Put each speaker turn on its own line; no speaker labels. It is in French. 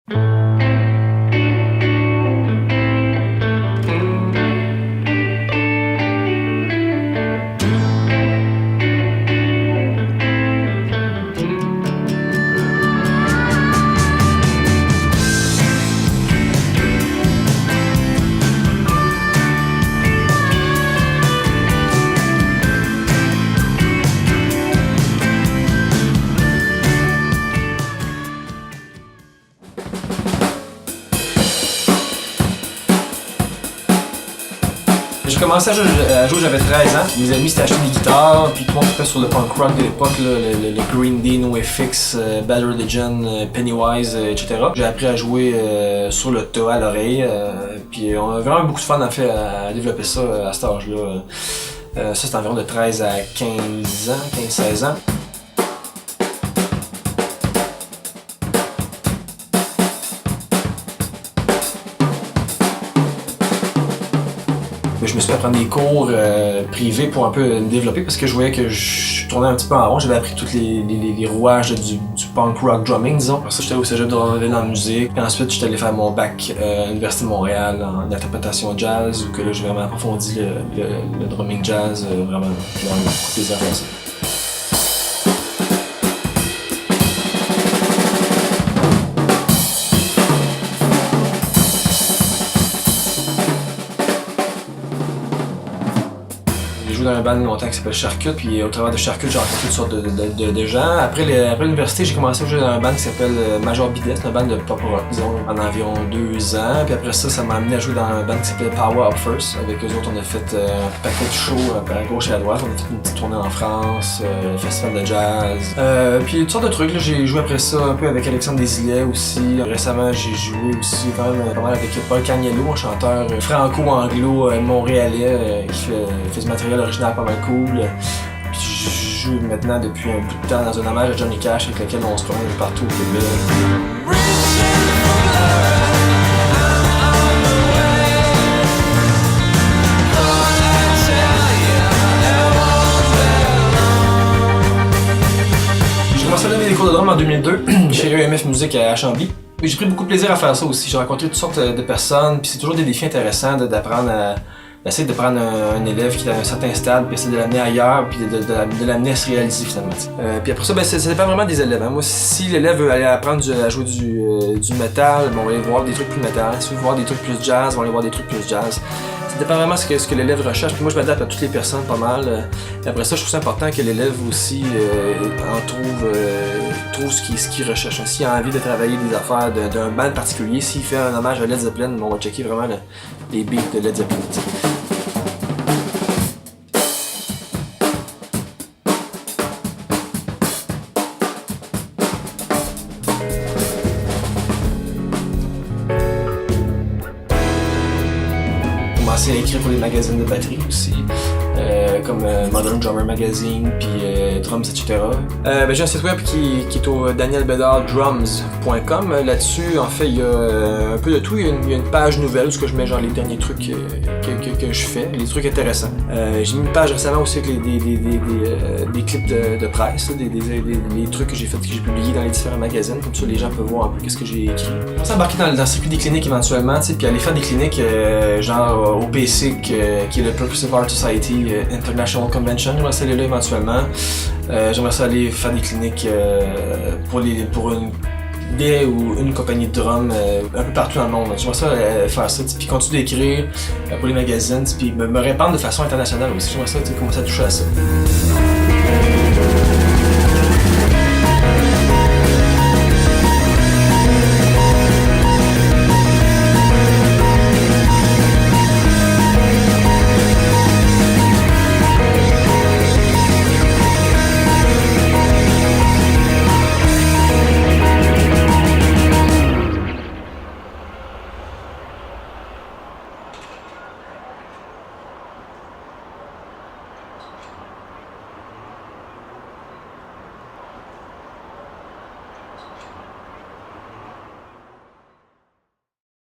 J'ai commencé à jouer, j'avais 13 ans. Mes amis s'étaient acheté des guitares, puis tout le monde était sur le punk rock de l'époque, le Green Day, NoFX, Bad Religion, Pennywise, etc. J'ai appris à jouer sur le tas, à l'oreille, puis on a vraiment beaucoup de fun en fait à développer ça à cet âge-là. Ça c'est environ de 13 à 15 ans, 15-16 ans. Je me suis fait prendre des cours privés pour un peu me développer parce que je voyais que je tournais un petit peu en rond. J'avais appris tous les rouages du punk rock drumming, disons. Après ça, j'étais au cégep de Drummondville en musique. Puis ensuite, j'étais allé faire mon bac à l'Université de Montréal en interprétation jazz, où que là, j'ai vraiment approfondi le drumming jazz. Vraiment, j'ai beaucoup de plaisir à faire ça. J'ai joué dans un band longtemps qui s'appelle Charcut, puis au travers de Charcut, j'ai rencontré toutes sortes de gens. Après l'université, j'ai commencé à jouer dans un band qui s'appelle Major Bidet, un band de pop rock, disons, pendant environ 2 ans. Puis après ça m'a amené à jouer dans un band qui s'appelle Power Up First. Avec eux autres, on a fait un paquet de shows à gauche et à droite. On a fait une petite tournée en France, festival de jazz. Puis toutes sortes de trucs. Là, j'ai joué après ça un peu avec Alexandre Desilets aussi. Récemment, j'ai joué aussi quand même pas mal avec Paul Cagniello, un chanteur franco-anglo montréalais qui fait du matériel original pas mal cool. Puis je joue maintenant depuis un bout de temps dans un hommage à Johnny Cash avec lequel on se promène partout au Québec. J'ai commencé à donner des cours de drum en 2002 chez EMF Musique à Chambly. J'ai pris beaucoup de plaisir à faire ça aussi. J'ai rencontré toutes sortes de personnes, puis c'est toujours des défis intéressants d'apprendre à essayer de prendre un élève qui est à un certain stade, puis essayer de l'amener ailleurs, puis de l'amener à se réaliser finalement. Puis après ça, ça dépend vraiment des élèves. Hein. Moi, si l'élève veut aller apprendre à jouer du métal, on va aller voir des trucs plus métal. Si il veut voir des trucs plus jazz, on va aller voir des trucs plus jazz. Ça dépend vraiment ce que l'élève recherche. Puis moi, je m'adapte à toutes les personnes pas mal. Et après ça, je trouve ça important que l'élève aussi trouve ce qu'il recherche. S'il a envie de travailler des affaires d'un band particulier, s'il fait un hommage à Led Zeppelin, on va checker vraiment les beats de Led Zeppelin. J'ai commencé à écrire pour les magazines de batterie aussi, comme Modern Drummer Magazine, puis Drums, etc. J'ai un site web qui est au danielbedardrums.com. Là-dessus, en fait, il y a un peu de tout. Il y a une page nouvelle où je mets genre les derniers trucs que je fais, les trucs intéressants. J'ai mis une page récemment aussi avec des clips de presse, des trucs que j'ai publiés dans les différents magazines. Comme ça, les gens peuvent voir un peu qu'est-ce que j'ai écrit. Je pense embarquer dans le circuit des cliniques éventuellement, puis aller faire des cliniques genre au PSIC, qui est le Progressive Art Society International Convention. J'aimerais ça aller là éventuellement. J'aimerais ça aller faire des cliniques pour une compagnie de drum un peu partout dans le monde. J'aimerais ça faire ça, puis continuer d'écrire pour les magazines, puis me répandre de façon internationale aussi. J'aimerais ça commencer à toucher à ça.